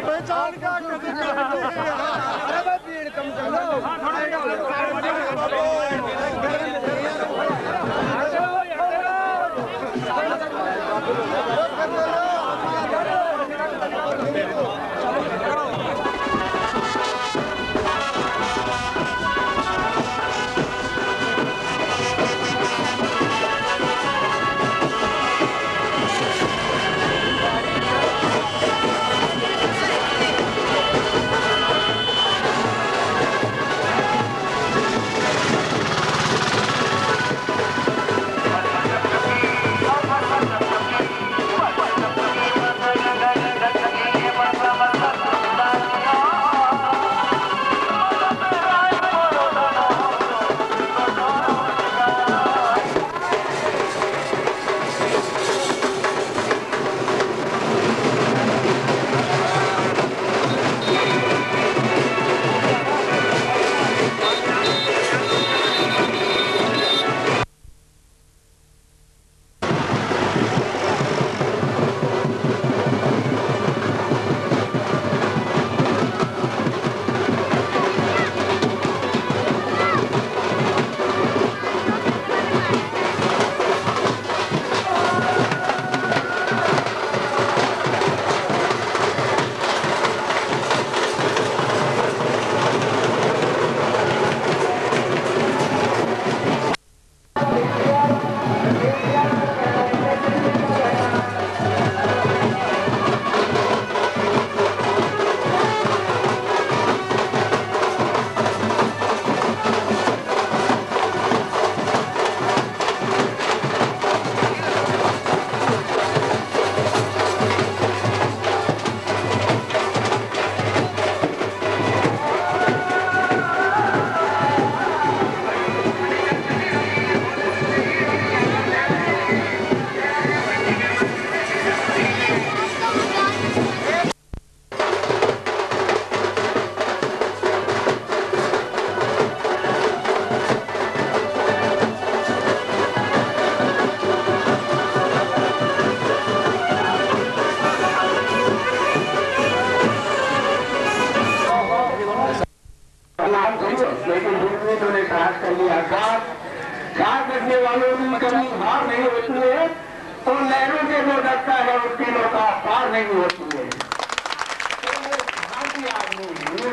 पहचान क्या भीड़ कम कर लो। वालों की कभी हार नहीं होती है तो लहरों से जो डरता है उसकी नौका पार नहीं होती है।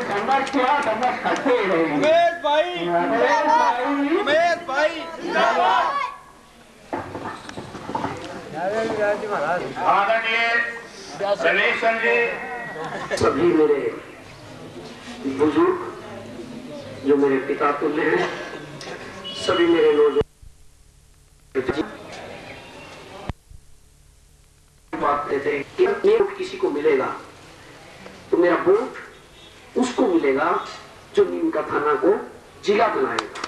संघर्ष किया, संघर्ष करते ही रहेंगे। उमेश भाई, उमेश भाई आदरणीय गणेश जी, सभी मेरे बुजुर्ग जो मेरे पिता तुल्य हैं, सभी मेरे नौजवान बात कहते हैं कि ये वोट किसी को मिलेगा तो मेरा वोट उसको मिलेगा जो नीम का थाना को जिला बनाएगा।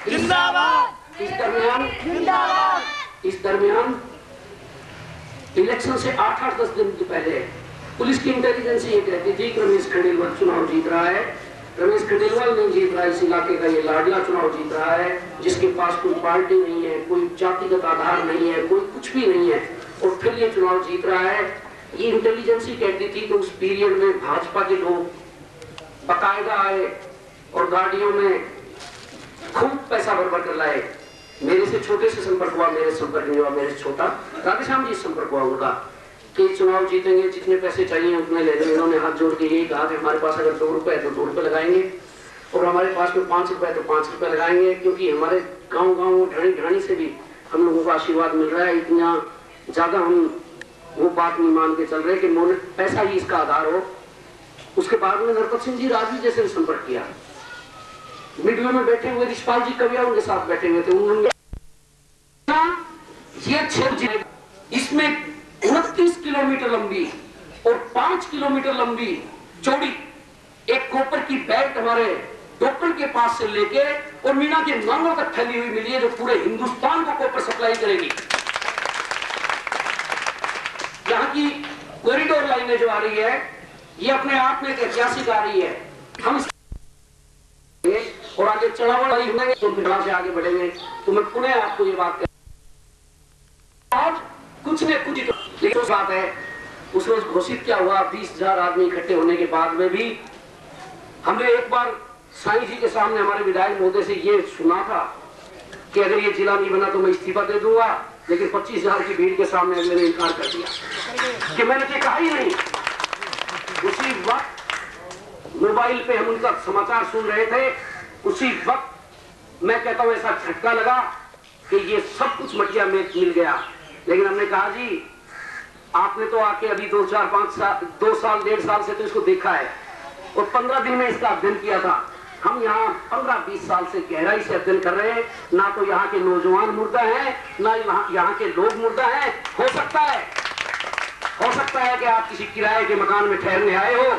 जिंदाबाद। इस दरमियान इलेक्शन से 8-10 दिन पहले पुलिस की इंटेलिजेंस ये कहती थी कि रमेश खंडेलवाल चुनाव जीत रहा है। रमेश खंडेलवाल नहीं जीत रहा है, इस इलाके का ये लाडला चुनाव जीत रहा है, जिसके पास कोई पार्टी नहीं है, कोई जातिगत आधार नहीं है, कोई कुछ भी नहीं है, और फिर ये चुनाव जीत रहा है। ये इंटेलिजेंस ही कहती थी कि उस पीरियड में भाजपा के लोग बाकायदा आए और गाड़ियों में खूब पैसा भर कर लाए। मेरे से छोटे से संपर्क हुआ, मेरे संपर्क नहीं हुआ, मेरे से छोटा राधेश्याम जी संपर्क हुआ उनका कि चुनाव जीतेंगे, जितने पैसे चाहिए उतने ले लेंगे। उन्होंने हाथ जोड़ के यही कहा कि हमारे पास अगर 2 रुपए है तो 2 रुपए लगाएंगे और हमारे पास में 5 रुपए है तो 5 रुपए लगाएंगे, क्योंकि हमारे गांव ढाणी से भी हम लोगों का आशीर्वाद मिल रहा है। इतना ज्यादा हम वो बात नहीं मान के चल रहे कि पैसा ही इसका आधार हो। उसके बाद में नरपत सिंह जी राजवी जैसे ने संपर्क किया। मीडिया में बैठे हुए रिशपाल जी कविया उनके साथ बैठे हुए थे। उन्होंने ये क्षेत्र इसमें 29 किलोमीटर लंबी और 5 किलोमीटर लंबी चौड़ी एक कॉपर की बेल्ट हमारे डॉक्टर के पास से लेके और मीना के नालों तक फैली हुई मिली है, जो पूरे हिंदुस्तान को कॉपर सप्लाई करेगी। यहाँ की कॉरिडोर लाइनें जो आ रही है, ये अपने आप में एक ऐतिहासिक आ रही है। हम और आगे चढ़ावा होंगे तो फिर से आगे बढ़ेंगे। तो मैं पुनः आपको ये बात और कुछ ने कुछ लेकिन बात है, उस रोज घोषित क्या हुआ, 20,000 आदमी इकट्ठे होने के बाद में भी हमने एक बार साईं जी के सामने हमारे विधायक महोदय से ये सुना था कि अगर ये जिला नहीं बना तो मैं इस्तीफा दे दूंगा, लेकिन 25,000 की भीड़ के सामने अगले ने इनकार कर दिया कि मैंने कहा ही नहीं। उसी वक्त मोबाइल पे हम उनका समाचार सुन रहे थे, उसी वक्त मैं कहता हूं ऐसा झटका लगा कि ये सब कुछ मटिया में मिल गया। लेकिन हमने कहा जी आपने तो आके अभी 2 साल 1.5 साल से तो इसको देखा है और 15 दिन में इसका अध्ययन किया था। हम यहाँ 15-20 साल से गहराई से अध्ययन कर रहे हैं। ना तो यहाँ के नौजवान मुर्दा हैं, ना यहाँ के लोग मुर्दा हैं। हो सकता है कि आप किसी किराए के मकान में ठहरने आए हो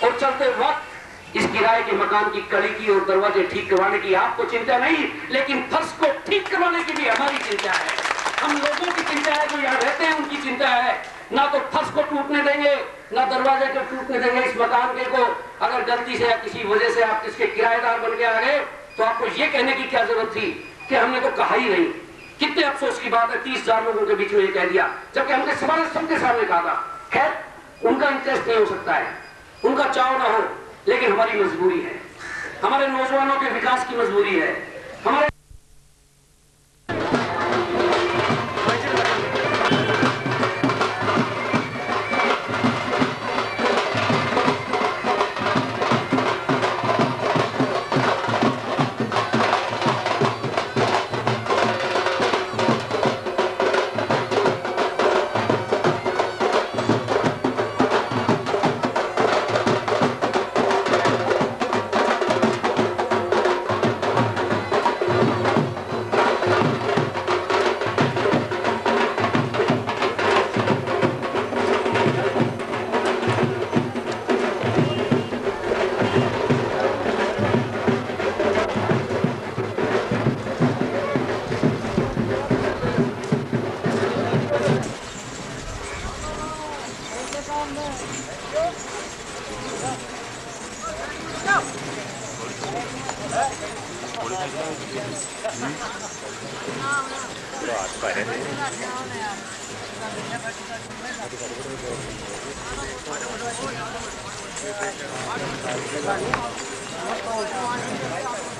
और चलते वक्त इस किराए के मकान की कड़ी की और दरवाजे ठीक करवाने की आपको चिंता नहीं, लेकिन फर्श को ठीक करवाने की भी हमारी चिंता है। हम लोगों की चिंता है, जो यहाँ रहते हैं उनकी चिंता है। ना तो फर्श को टूटने देंगे, ना दरवाजे को टूटने देंगे। इस मकान के को अगर गलती से या किसी वजह से आप इसके किराएदार बन के आ गए तो आपको ये कहने की क्या जरूरत थी कि हमने तो कहा ही नहीं। कितने अफसोस की बात है, 30,000 लोगों के बीच में ये कह दिया, जबकि हमने सबके सामने कहा था। खैर उनका इंटरेस्ट नहीं हो सकता है, उनका चाव ना हो, लेकिन हमारी मजबूरी है, हमारे नौजवानों के विकास की मजबूरी है। हमारे Thank you.